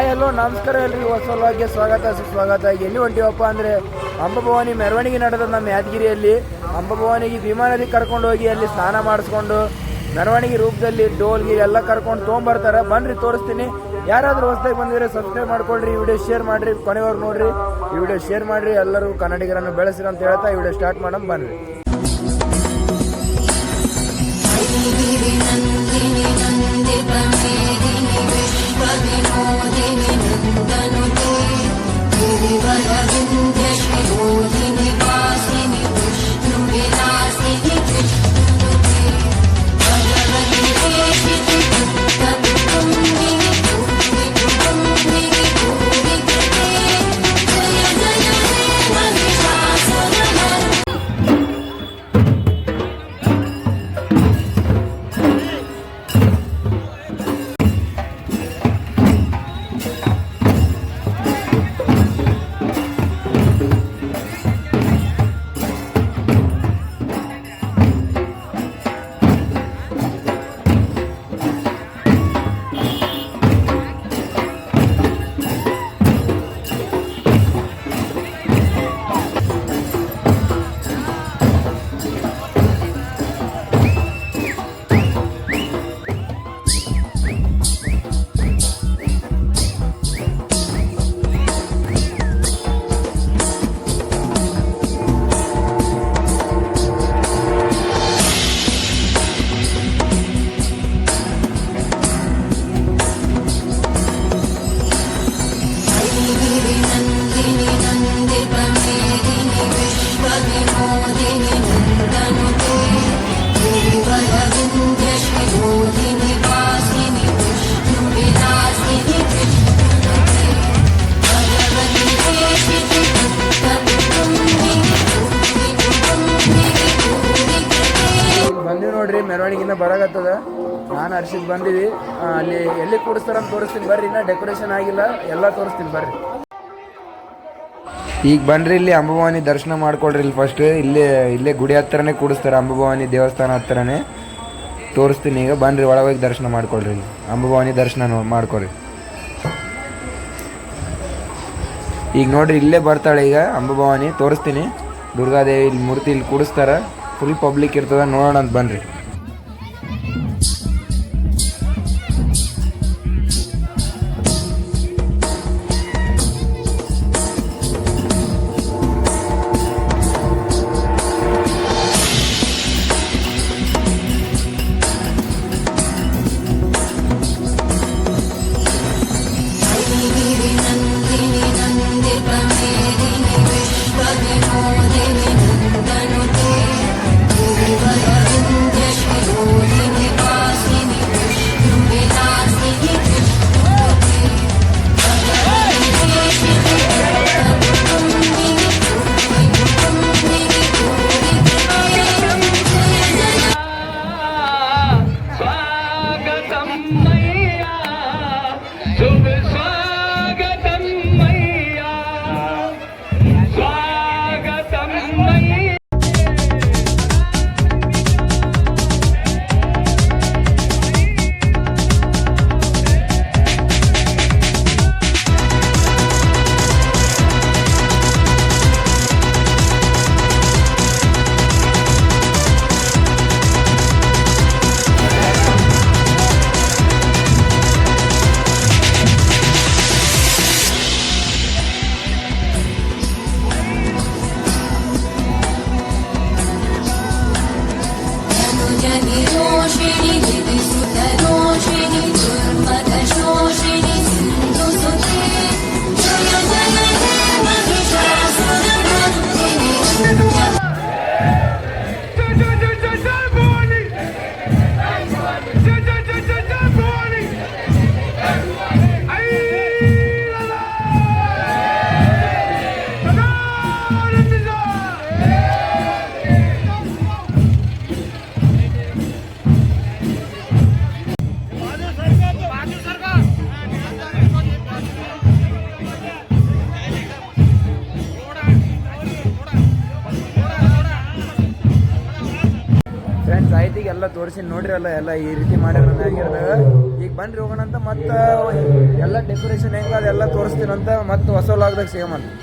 Hi hello ನಮಸ್ಕಾರ ಎಲ್ರಿಗೂ ಹೊಸಲವಾಗಿ ಸ್ವಾಗತ ಸುಸ್ವಾಗತ. ಎಲ್ಲಿ ಹೊಂಟಿವಪ್ಪ ಅಂದರೆ ಅಂಬಭವಾನಿ ಮೆರವಣಿಗೆ ನಡೆದ ನಮ್ಮ ಯಾದಗಿರಿಯಲ್ಲಿ. ಅಂಬಭವಾನಿಗೆ ವಿಮಾನದಲ್ಲಿ ಕರ್ಕೊಂಡು ಹೋಗಿ ಅಲ್ಲಿ ಸ್ನಾನ ಮಾಡಿಸ್ಕೊಂಡು ಮೆರವಣಿಗೆ ರೂಪದಲ್ಲಿ ಡೋಲ್ಗೆ ಎಲ್ಲ ಕರ್ಕೊಂಡು ತೊಗೊಂಬರ್ತಾರೆ. ಬನ್ನಿರಿ ತೋರಿಸ್ತೀನಿ. ಯಾರಾದರೂ ಹೊಸದಾಗಿ ಬಂದಿದ್ರೆ ಸಬ್ಸ್ಕ್ರೈಬ್ ಮಾಡ್ಕೊಳ್ರಿ, ಈ ವಿಡಿಯೋ ಶೇರ್ ಮಾಡಿರಿ, ಕೊನೆವರೆಗೂ ನೋಡ್ರಿ, ಈ ವಿಡಿಯೋ ಶೇರ್ ಮಾಡಿರಿ, ಎಲ್ಲರೂ ಕನ್ನಡಿಗರನ್ನು ಬೆಳೆಸಿರಿ ಅಂತ ಹೇಳ್ತಾ ಈ ವಿಡಿಯೋ ಸ್ಟಾರ್ಟ್ ಮಾಡೋಣ ಬನ್ನಿರಿ. ನೋಡ್ರಿ ಮೆರವಣಿಗೆನ ಬರಾಗತ್ತದ. ನಾನು ಹರ್ಷಿದ್ ಬಂದೀವಿ. ಅಲ್ಲಿ ಎಲ್ಲಿ ಕೂಡಿಸ್ತಾರಂತ ತೋರಿಸ್ತೀನಿ ಬರ್ರಿ. ಇನ್ನೂ ಡೆಕೋರೇಷನ್ ಆಗಿಲ್ಲ, ಎಲ್ಲ ತೋರಿಸ್ತೀನಿ ಬರ್ರಿ. ಈಗ ಬನ್ರಿ, ಇಲ್ಲಿ ಅಂಬಭವಾನಿ ದರ್ಶನ ಮಾಡ್ಕೊಳ್ರಿ. ಇಲ್ಲಿ ಫಸ್ಟ್ ಇಲ್ಲೇ ಗುಡಿ ಹತ್ರನೇ ಕೂಡಿಸ್ತಾರೆ, ಅಂಬಭವಾನಿ ದೇವಸ್ಥಾನ ಹತ್ರನೇ ತೋರಿಸ್ತೀನಿ. ಈಗ ಬನ್ರಿ, ಒಳಗೋಗಿ ದರ್ಶನ ಮಾಡ್ಕೊಳ್ರಿ. ಇಲ್ಲಿ ಅಂಬಭವಾನಿ ದರ್ಶನ ಮಾಡ್ಕೊಳ್ರಿ. ಈಗ ನೋಡ್ರಿ, ಇಲ್ಲೇ ಬರ್ತಾಳೆ ಈಗ ಅಂಬಭವಾನಿ, ತೋರಿಸ್ತೀನಿ. ದುರ್ಗಾದೇವಿ ಇಲ್ಲಿ ಮೂರ್ತಿ ಇಲ್ಲಿ ಕೂಡಿಸ್ತಾರೆ. ಫುಲ್ ಪಬ್ಲಿಕ್ ಇರ್ತದ, ನೋಡೋಣ ಅಂತ ಬನ್ರಿ. ಫ್ರೆಂಡ್ಸ್ ಆಯ್ತು ಈಗ ಎಲ್ಲ ತೋರಿಸಿ ನೋಡ್ರಿ ಎಲ್ಲ ಈ ರೀತಿ ಮಾಡ್ಯಾರ ಆಗಿರ್ದಾಗ ಈಗ ಬನ್ರಿ ಹೋಗೋಣ ಅಂತ ಮತ್ತೆ ಎಲ್ಲ ಡೆಕೋರೇಷನ್ ಹೆಂಗೆ ಅದೆಲ್ಲ ತೋರಿಸ್ತೀನಂತ ಮತ್ತೆ ಹೊಸ ಲಾಗ್ದಾಗ ಸೇಮ್ ಅಂತ